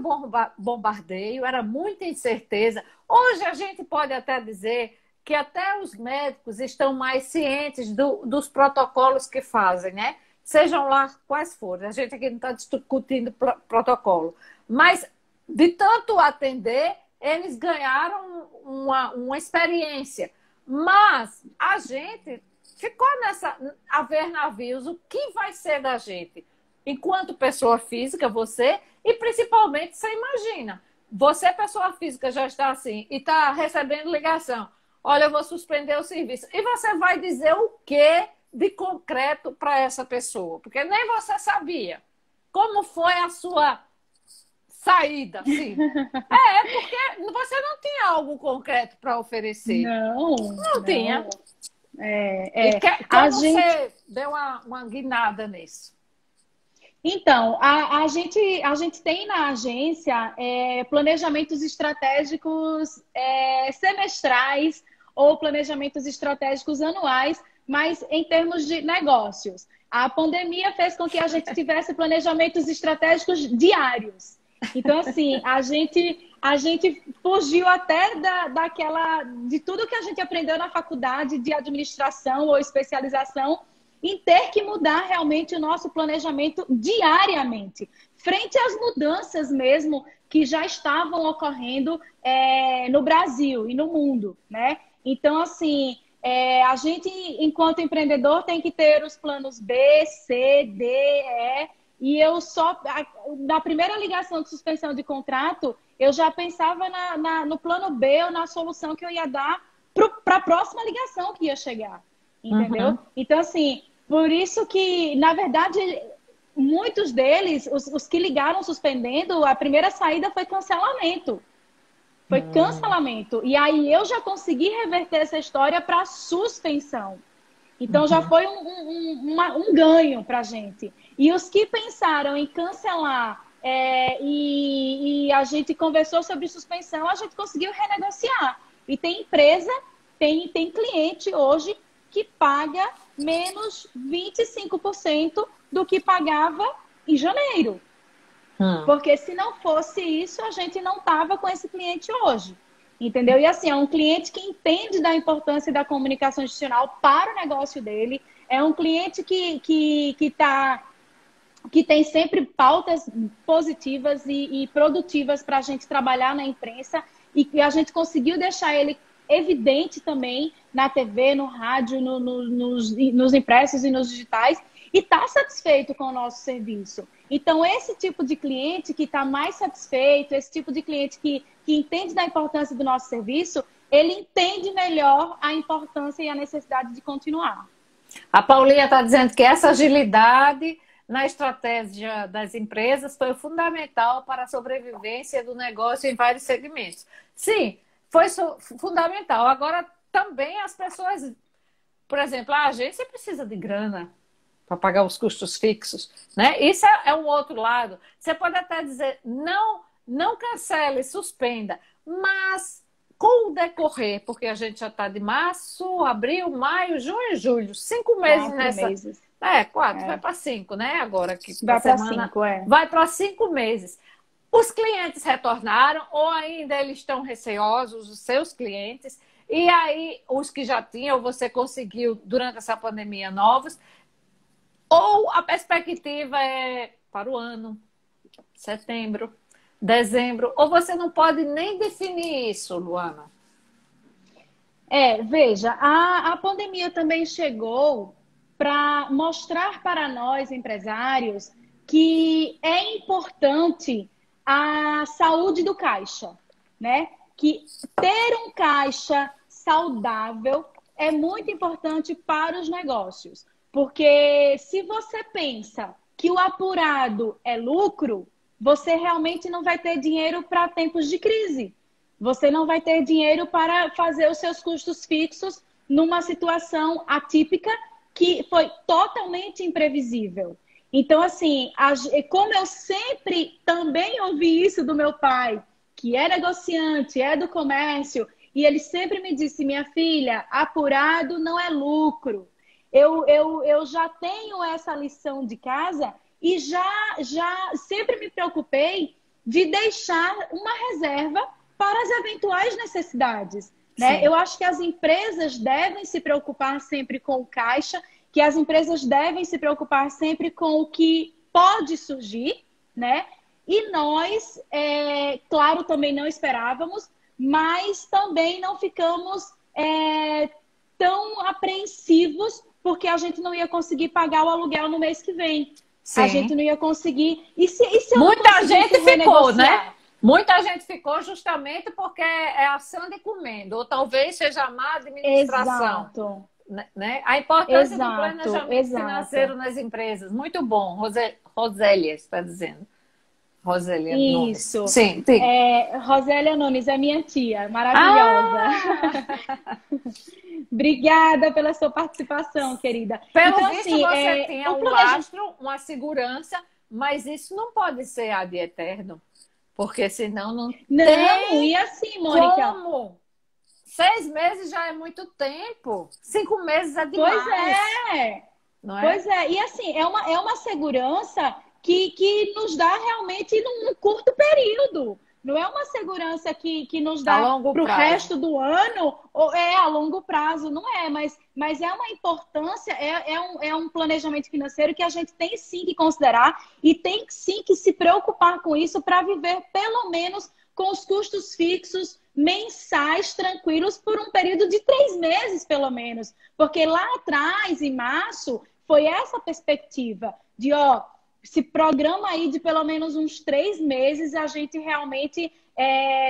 bombardeio, era muita incerteza. Hoje a gente pode até dizer que até os médicos estão mais cientes dos protocolos que fazem, né? Sejam lá quais forem. A gente aqui não está discutindo protocolo. Mas, de tanto atender, eles ganharam uma experiência. Mas a gente ficou a ver navios. O que vai ser da gente? Enquanto pessoa física, você, e principalmente, você imagina. Você, pessoa física, já está assim e está recebendo ligação. Olha, eu vou suspender o serviço. E você vai dizer o quê de concreto para essa pessoa? Porque nem você sabia. Como foi a sua saída, assim? Porque você não tinha algo concreto para oferecer. Não tinha. Como você deu uma guinada nisso? Então, a gente tem na agência planejamentos estratégicos semestrais ou planejamentos estratégicos anuais, mas em termos de negócios. A pandemia fez com que a gente tivesse planejamentos estratégicos diários. Então, assim, a gente fugiu até de tudo que a gente aprendeu na faculdade de administração ou especialização em ter que mudar realmente o nosso planejamento diariamente, frente às mudanças mesmo que já estavam ocorrendo no Brasil e no mundo, né? Então, assim, a gente, enquanto empreendedor, tem que ter os planos B, C, D, E, e eu na primeira ligação de suspensão de contrato, eu já pensava no plano B ou na solução que eu ia dar para a próxima ligação que ia chegar. Entendeu? Uhum. Então, assim, por isso que, na verdade, muitos deles, os que ligaram suspendendo, a primeira saída foi cancelamento. Foi cancelamento. E aí eu já consegui reverter essa história para suspensão. Então, já foi um ganho para a gente. E os que pensaram em cancelar e a gente conversou sobre suspensão, a gente conseguiu renegociar. E tem empresa, tem cliente hoje que paga menos 25% do que pagava em janeiro. Porque se não fosse isso, a gente não estava com esse cliente hoje. Entendeu? E assim, é um cliente que entende da importância da comunicação institucional para o negócio dele. É um cliente que tem sempre pautas positivas e produtivas para a gente trabalhar na imprensa. E a gente conseguiu deixar ele evidente também na TV, no rádio, nos impressos e nos digitais, e está satisfeito com o nosso serviço. Então, esse tipo de cliente que está mais satisfeito, esse tipo de cliente que entende da importância do nosso serviço, ele entende melhor a importância e a necessidade de continuar. A Paulinha está dizendo que essa agilidade na estratégia das empresas foi fundamental para a sobrevivência do negócio em vários segmentos. Sim, foi fundamental. Agora, também as pessoas, por exemplo, a agência precisa de grana para pagar os custos fixos, né? Isso é um outro lado. Você pode até dizer, não cancele, suspenda, mas com o decorrer, porque a gente já está de março, abril, maio, junho e julho, 5 meses 4 nessa. meses. 4, vai para 5, né? Agora que vai para semana 5, vai para 5 meses. Os clientes retornaram ou ainda eles estão receosos, os seus clientes, e aí os que já tinham, você conseguiu durante essa pandemia novos, ou a perspectiva é para o ano, setembro, dezembro, ou você não pode nem definir isso, Luana? Veja, a pandemia também chegou para mostrar para nós, empresários, que é importante a saúde do caixa, né? Que ter um caixa saudável é muito importante para os negócios. Porque se você pensa que o apurado é lucro, você realmente não vai ter dinheiro para tempos de crise. Você não vai ter dinheiro para fazer os seus custos fixos numa situação atípica que foi totalmente imprevisível. Então, assim, como eu sempre também ouvi isso do meu pai, que é negociante, é do comércio, e ele sempre me disse, minha filha, apurado não é lucro. Eu já tenho essa lição de casa e já sempre me preocupei de deixar uma reserva para as eventuais necessidades, né? Eu acho que as empresas devem se preocupar sempre com o caixa, que as empresas devem se preocupar sempre com o que pode surgir, né? E nós, claro, também não esperávamos, mas também não ficamos tão apreensivos porque a gente não ia conseguir pagar o aluguel no mês que vem. Sim. A gente não ia conseguir. E se eu Muita gente ficou, né? Muita gente ficou justamente porque é ação de comendo, ou talvez seja a má administração. Exato. Né? A importância do planejamento financeiro nas empresas. Muito bom, Rosélia está dizendo. Rosélia Nunes. Isso. Sim, Rosélia Nunes é minha tia, maravilhosa. Obrigada pela sua participação, querida. Pelo então, visto, assim, você tem um lastro, uma segurança, mas isso não pode ser ad eterno, porque senão não tem. E assim, Mônica? Como? 6 meses já é muito tempo. 5 meses é demais. Pois é. Não é? Pois é. E assim, é uma segurança que nos dá realmente num curto período. Não é uma segurança que nos dá para o resto do ano, ou a longo prazo, não é, mas é uma importância, é um planejamento financeiro que a gente tem sim que considerar e tem sim que se preocupar com isso para viver pelo menos com os custos fixos mensais tranquilos por um período de 3 meses, pelo menos. Porque lá atrás, em março, foi essa perspectiva de, se programa aí de pelo menos uns 3 meses a gente realmente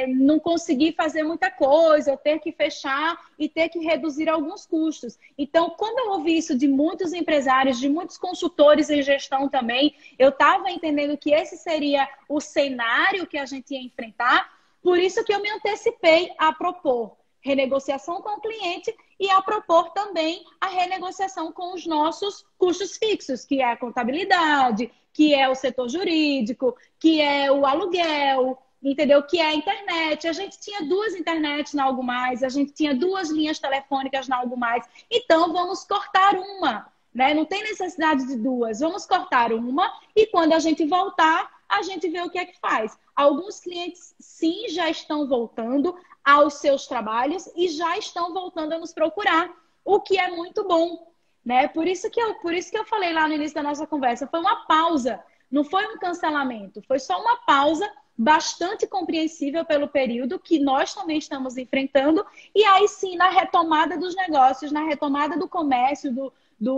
não conseguir fazer muita coisa, ou ter que fechar e ter que reduzir alguns custos. Então, quando eu ouvi isso de muitos empresários, de muitos consultores em gestão também, eu estava entendendo que esse seria o cenário que a gente ia enfrentar, por isso que eu me antecipei a propor renegociação com o cliente e a propor também a renegociação com os nossos custos fixos, que é a contabilidade, que é o setor jurídico, que é o aluguel, entendeu? Que é a internet. A gente tinha 2 internets na Algo Mais, a gente tinha 2 linhas telefônicas na Algo Mais. Então, vamos cortar uma, né? Não tem necessidade de 2. Vamos cortar uma e quando a gente voltar, a gente vê o que é que faz. Alguns clientes, sim, já estão voltando aos seus trabalhos e já estão voltando a nos procurar, o que é muito bom, né? Por isso que eu falei lá no início da nossa conversa, foi uma pausa, não foi um cancelamento, foi só uma pausa bastante compreensível pelo período que nós também estamos enfrentando. E aí sim, na retomada dos negócios, na retomada do comércio,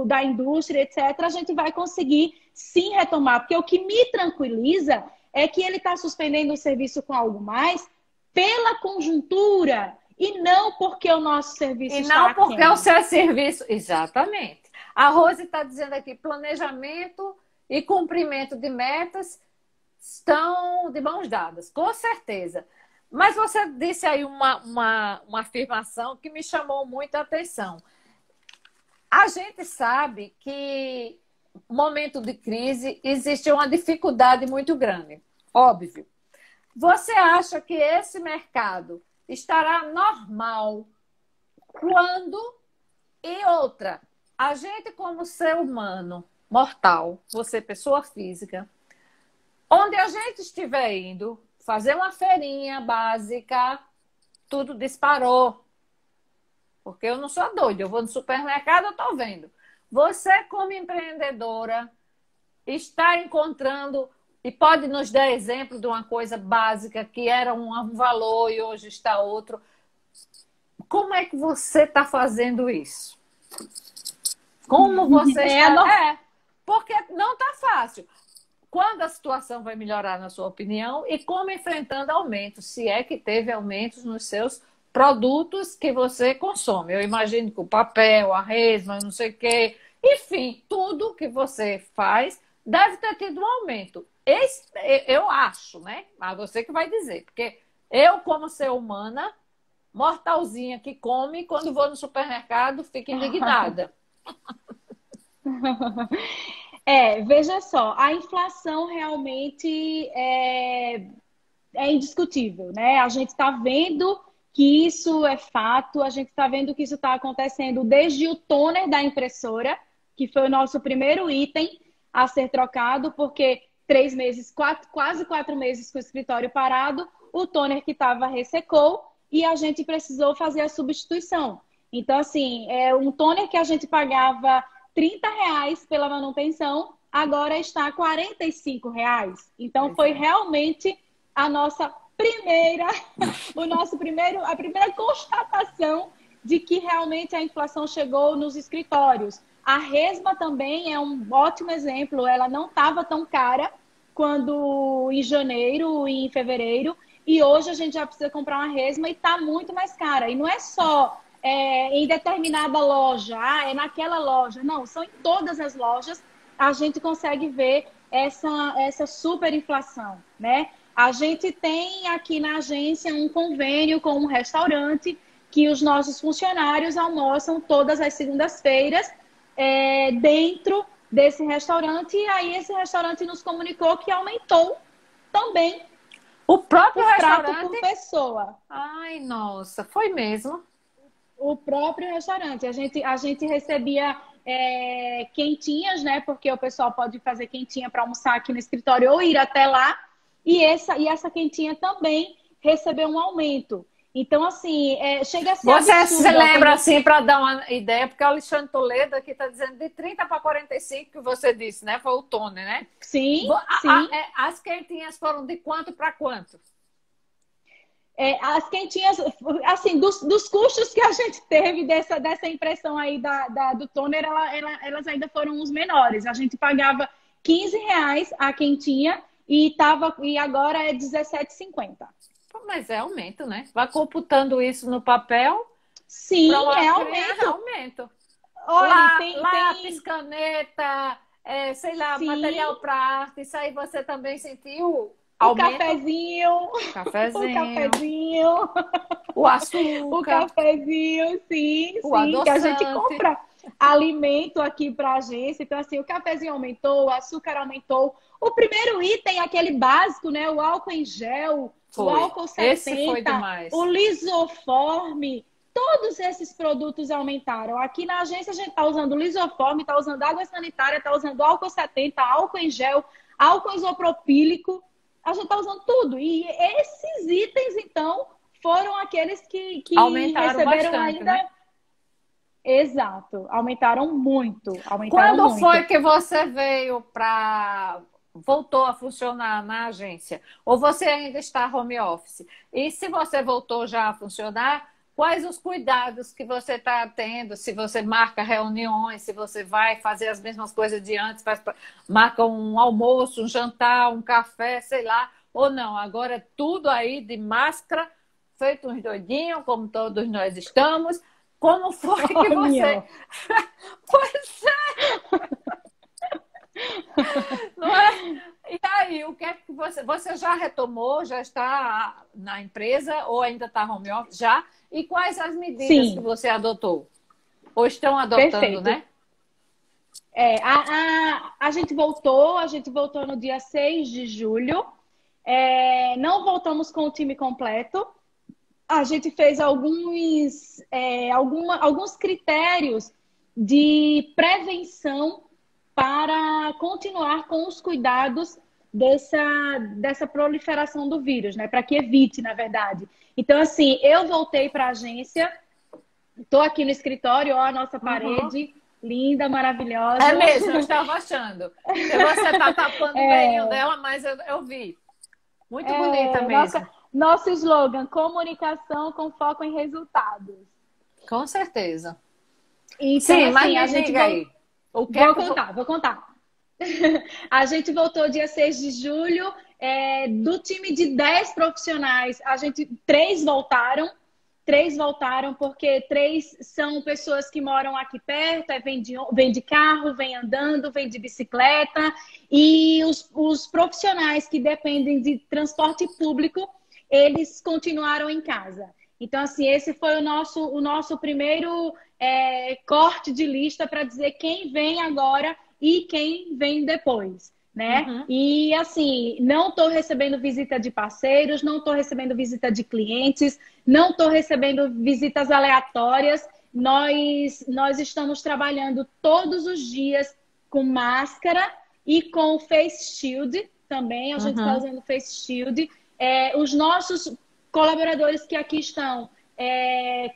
da indústria, etc., a gente vai conseguir sim retomar. Porque o que me tranquiliza é que ele está suspendendo o serviço com algo mais pela conjuntura e não porque o nosso serviço E está não porque aquém. o seu serviço... Exatamente. A Rose está dizendo aqui, planejamento e cumprimento de metas estão de mãos dadas, com certeza. Mas você disse aí uma afirmação que me chamou muita atenção. A gente sabe que no momento de crise existe uma dificuldade muito grande, óbvio. Você acha que esse mercado estará normal quando... E outra, a gente como ser humano mortal, você pessoa física, onde a gente estiver indo fazer uma feirinha básica, tudo disparou. Porque eu não sou doida, eu vou no supermercado, eu estou vendo. Você, como empreendedora, está encontrando, e pode nos dar exemplo de uma coisa básica que era um valor e hoje está outro. Como é que você está fazendo isso? Como você está... Porque não está fácil. Quando a situação vai melhorar, na sua opinião, e como enfrentando aumentos, se é que teve aumentos nos seus produtos que você consome. Eu imagino que o papel, a resma, não sei o quê, enfim, tudo que você faz deve ter tido um aumento. Eu acho, né? Mas você que vai dizer, porque eu, como ser humana, mortalzinha que come, quando vou no supermercado, fico indignada. Veja só, a inflação realmente é indiscutível, né? A gente está vendo que isso é fato, a gente está vendo que isso está acontecendo desde o toner da impressora, que foi o nosso primeiro item a ser trocado, porque 3 meses, quase 4 meses com o escritório parado, o toner que estava ressecou e a gente precisou fazer a substituição. Então, assim, um toner que a gente pagava R$ 30 pela manutenção, agora está a R$ 45. Então, foi realmente a nossa a primeira constatação de que realmente a inflação chegou nos escritórios. A resma também é um ótimo exemplo. Ela não estava tão cara quando em janeiro e em fevereiro. E hoje a gente já precisa comprar uma resma e está muito mais cara. E não é só em determinada loja, é naquela loja. Não, são em todas as lojas. A gente consegue ver essa superinflação, né? A gente tem aqui na agência um convênio com um restaurante que os nossos funcionários almoçam todas as segundas-feiras dentro desse restaurante. E aí esse restaurante nos comunicou que aumentou também o próprio prato restaurante por pessoa. Ai, nossa, foi mesmo. O próprio restaurante. A gente recebia quentinhas, né? Porque o pessoal pode fazer quentinha para almoçar aqui no escritório ou ir até lá. E essa quentinha também recebeu um aumento. Então, assim, chega a ser Você absurdo. se lembra, assim, para dar uma ideia, porque o Alexandre Toledo aqui está dizendo de 30 para 45 que você disse, né? Foi o Tony, né? Sim, sim. As quentinhas foram de quanto para quanto? As quentinhas, assim, dos custos que a gente teve dessa impressão aí do toner, elas ainda foram os menores. A gente pagava R$ 15 a quentinha e agora é R$17,50. Mas é aumento, né? Vai computando isso no papel. Sim, é aumento. Aumento. Olha, lápis, caneta, sei lá, sim, material para arte. Isso aí você também sentiu? O cafezinho. O cafezinho. O açúcar. O cafezinho, sim, o sim. adoçante. Que a gente compra alimento aqui para a agência. Então, assim, o cafezinho aumentou, o açúcar aumentou. O primeiro item, aquele básico, né? O álcool em gel, o álcool 70, esse foi demais. O lisoforme. Todos esses produtos aumentaram. Aqui na agência a gente está usando lisoforme, está usando água sanitária, está usando álcool 70, álcool em gel, álcool isopropílico. A gente está usando tudo. E esses itens, então, foram aqueles que aumentaram receberam bastante, ainda. Né? Exato. Aumentaram muito. Quando foi que você veio para voltou a funcionar na agência? Ou você ainda está home office? E se você voltou já a funcionar, quais os cuidados que você está tendo? Se você marca reuniões, se você vai fazer as mesmas coisas de antes, marca um almoço, um jantar, um café, sei lá, ou não? Agora é tudo aí de máscara, feito uns doidinhos, como todos nós estamos. Como foi que você... Olha, Pois não é? E aí, o que é que você já retomou, já está na empresa ou ainda está home office? Já? E quais as medidas que sim, você adotou? Ou estão adotando, perfeito. né? A gente voltou no dia 6 de julho. Não voltamos com o time completo. A gente fez alguns critérios de prevenção para continuar com os cuidados dessa proliferação do vírus, né? Para que evite, na verdade. Então, assim, eu voltei para a agência, estou aqui no escritório, ó, a nossa Uhum. parede linda, É maravilhosa. mesmo, eu estava achando. Que você está tapando o beirinho É, dela, mas eu vi. Muito bonita nossa, mesmo. nosso slogan, comunicação com foco em resultados. Com certeza. Então, Sim, mas assim, me a gente diga voltou. aí. O que é Vou que... contar, vou contar. A gente voltou dia 6 de julho. Do time de 10 profissionais, três voltaram porque três são pessoas que moram aqui perto, vem de carro, vem andando, vem de bicicleta, e os profissionais que dependem de transporte público, eles continuaram em casa. Então, assim, esse foi o nosso primeiro corte de lista para dizer quem vem agora e quem vem depois, né? Uhum. E assim, não estou recebendo visita de parceiros, não estou recebendo visita de clientes, não estou recebendo visitas aleatórias. Nós estamos trabalhando todos os dias com máscara e com face shield também. A gente está Uhum. usando face shield. Os nossos colaboradores que aqui estão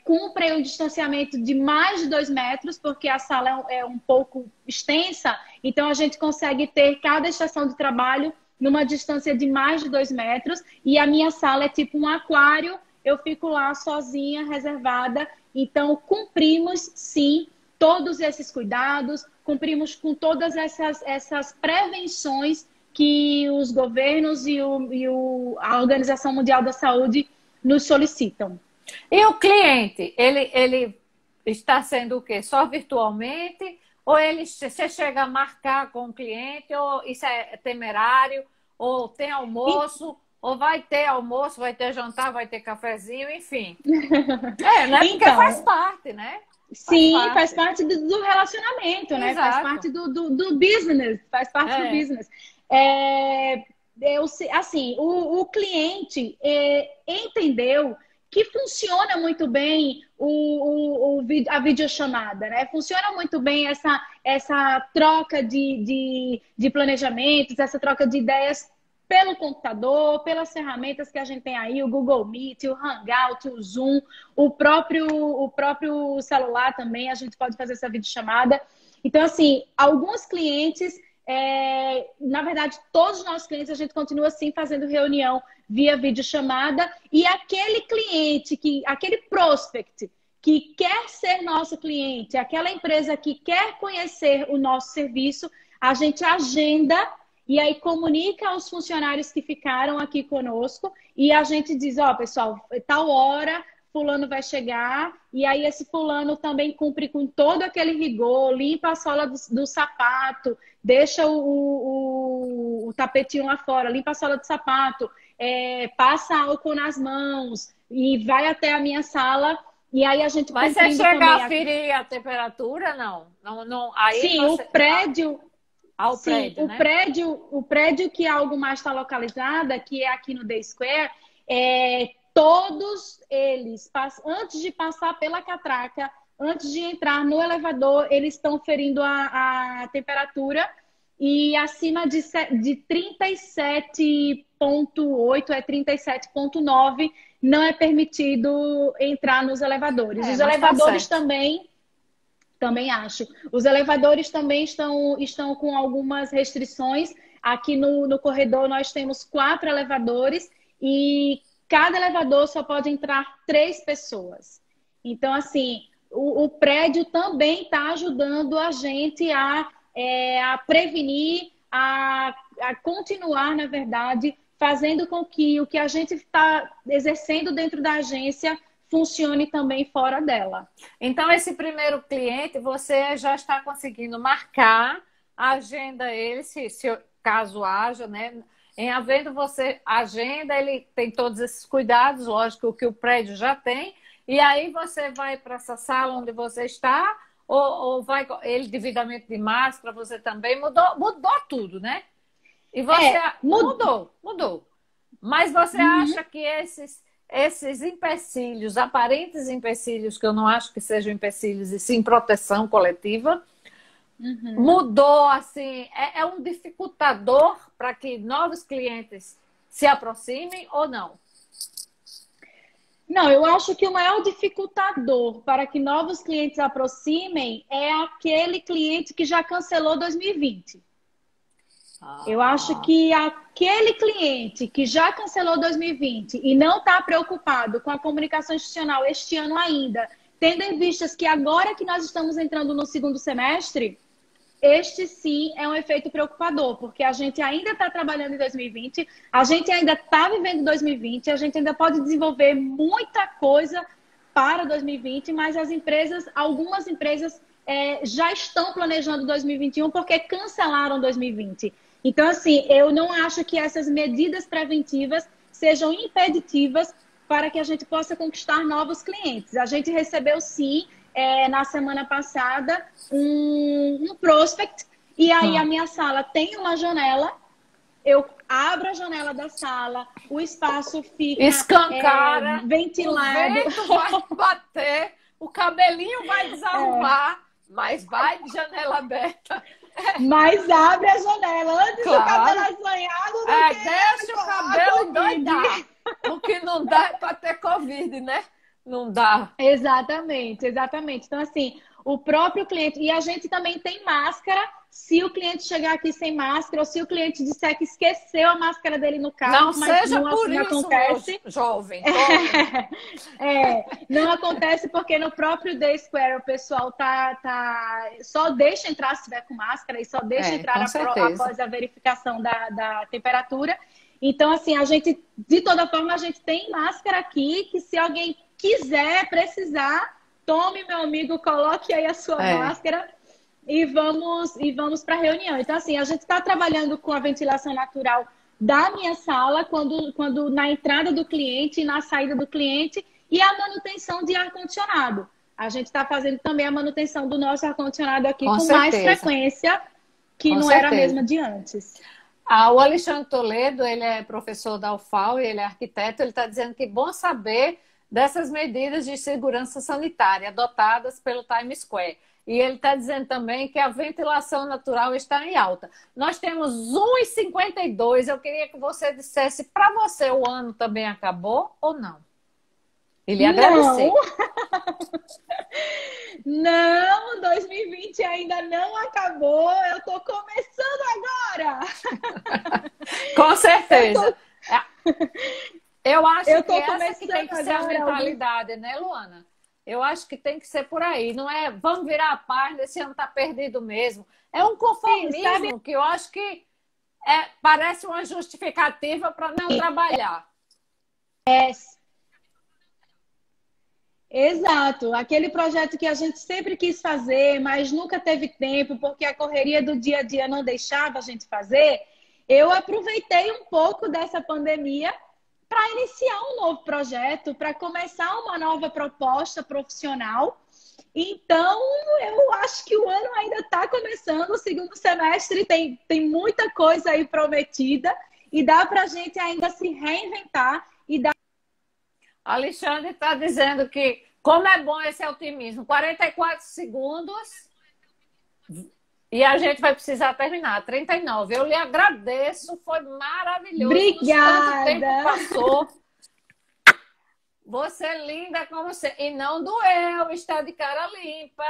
cumprem o distanciamento de mais de 2 metros, porque a sala é um pouco extensa, então a gente consegue ter cada estação de trabalho numa distância de mais de 2 metros, e a minha sala é tipo um aquário, eu fico lá sozinha, reservada, então cumprimos sim todos esses cuidados, cumprimos com todas essas prevenções que os governos a Organização Mundial da Saúde nos solicitam. E o cliente, ele está sendo o quê? Só virtualmente? Ou você chega a marcar com o cliente? Ou isso é temerário? Ou tem almoço? Ou vai ter almoço, vai ter jantar, vai ter cafezinho, enfim. Né? Porque faz Então, parte, né? Faz sim, faz parte. parte do relacionamento, né? Faz Exato. parte do business, faz parte do É. business. Assim, o cliente entendeu que funciona muito bem a videochamada, né? Funciona muito bem essa troca de planejamentos, essa troca de ideias pelo computador, pelas ferramentas que a gente tem aí, o Google Meet, o Hangout, o Zoom, o próprio celular também, a gente pode fazer essa videochamada. Então, assim, alguns clientes, na verdade, todos os nossos clientes, a gente continua assim fazendo reunião via videochamada, e aquele cliente, aquele prospect que quer ser nosso cliente, aquela empresa que quer conhecer o nosso serviço, a gente agenda e aí comunica aos funcionários que ficaram aqui conosco e a gente diz, ó, pessoal, tal hora fulano vai chegar, e aí esse fulano também cumpre com todo aquele rigor, limpa a sola do sapato, deixa o tapetinho lá fora, limpa a sola do sapato, passa álcool nas mãos e vai até a minha sala, e aí a gente Mas você cumprindo chega a também. aferir a temperatura, não? Não, não. Aí Sim, o você. prédio. Ao Sim, prédio, né? o prédio que algo mais está localizada, que é aqui no Day Square, todos eles, antes de passar pela catraca, antes de entrar no elevador, eles estão ferindo a temperatura e acima de 37,8, 37,9, não é permitido entrar nos elevadores. Os Mas tá elevadores certo. também acho. Os elevadores também estão com algumas restrições. Aqui no corredor nós temos 4 elevadores e cada elevador só pode entrar 3 pessoas. Então, assim, o prédio também está ajudando a gente a prevenir, a continuar, na verdade, fazendo com que o que a gente está exercendo dentro da agência funcione também fora dela. Então, esse primeiro cliente, você já está conseguindo marcar a agenda ele, se caso haja, né? Em havendo você agenda, ele tem todos esses cuidados, lógico que o prédio já tem, e aí você vai para essa sala onde você está, ou vai ele devidamente de máscara, você também mudou tudo, né? E você mudou. Mas você acha que esses empecilhos, aparentes empecilhos, que eu não acho que sejam empecilhos, e sim proteção coletiva, mudou, assim, é um dificultador para que novos clientes se aproximem ou não? Não, eu acho que o maior dificultador para que novos clientes aproximem é aquele cliente que já cancelou 2020. Eu acho que aquele cliente que já cancelou 2020 e não está preocupado com a comunicação institucional este ano ainda, tendo em vistas que agora que nós estamos entrando no segundo semestre, este sim é um efeito preocupador, porque a gente ainda está trabalhando em 2020, a gente ainda está vivendo 2020, a gente ainda pode desenvolver muita coisa para 2020, mas algumas empresas já estão planejando 2021 porque cancelaram 2020. Então, assim, eu não acho que essas medidas preventivas sejam impeditivas para que a gente possa conquistar novos clientes. A gente recebeu, sim, na semana passada, um prospect, e aí a minha sala tem uma janela, eu abro a janela da sala, o espaço fica escancara, ventilado. O vento vai bater, o cabelinho vai desarrumar, mas vai de janela aberta. Mas abre a janela antes do cabelo assanhado do que deixa o cabelo endoidar. O que não dá é para ter Covid, né? Não dá. Exatamente. Então, assim, o próprio cliente... E a gente também tem máscara. Se o cliente chegar aqui sem máscara, ou se o cliente disser que esqueceu a máscara dele no carro, não seja por isso, acontece. Jovem. Não acontece porque no próprio Day Square o pessoal só deixa entrar se estiver com máscara e só deixa entrar após a verificação da temperatura. Então, assim, de toda forma, a gente tem máscara aqui, que se alguém quiser, precisar, tome, meu amigo, coloque aí a sua máscara e vamos para a reunião. Então, assim, a gente está trabalhando com a ventilação natural da minha sala, quando na entrada do cliente e na saída do cliente, e a manutenção de ar-condicionado. A gente está fazendo também a manutenção do nosso ar-condicionado aqui com mais frequência, que não era a mesma de antes. O Alexandre Toledo, ele é professor da UFAL e ele é arquiteto, ele está dizendo que é bom saber dessas medidas de segurança sanitária adotadas pelo Times Square. E ele está dizendo também que a ventilação natural está em alta. Nós temos 1,52. Eu queria que você dissesse, para você o ano também acabou ou não? Ele agradeceu. Não, 2020 ainda não acabou. Eu estou começando agora. Com certeza. Eu acho que essa que tem que ser a mentalidade, né, Luana? Eu acho que tem que ser por aí. Não é vamos virar a página, esse ano está perdido mesmo. É um conformismo que eu acho que parece uma justificativa para não trabalhar. Exato. Aquele projeto que a gente sempre quis fazer, mas nunca teve tempo, porque a correria do dia a dia não deixava a gente fazer. Eu aproveitei um pouco dessa pandemia para iniciar um novo projeto, para começar uma nova proposta profissional. Então, eu acho que o ano ainda está começando, o segundo semestre tem muita coisa aí prometida e dá para a gente ainda se reinventar e dar. Alexandre está dizendo que como é bom esse otimismo. 44 segundos e a gente vai precisar terminar. 39. Eu lhe agradeço, foi maravilhoso. Obrigada. Quanto tempo passou. Você é linda como você. E não doeu, está de cara limpa.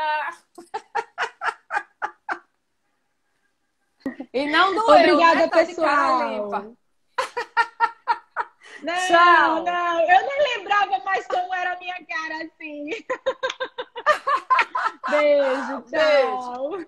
E não doeu, né? Obrigada, Tá de cara limpa. pessoal. Não, Tchau. não, eu nem lembrava mais como era a minha cara assim. Beijo, Beijo. tchau.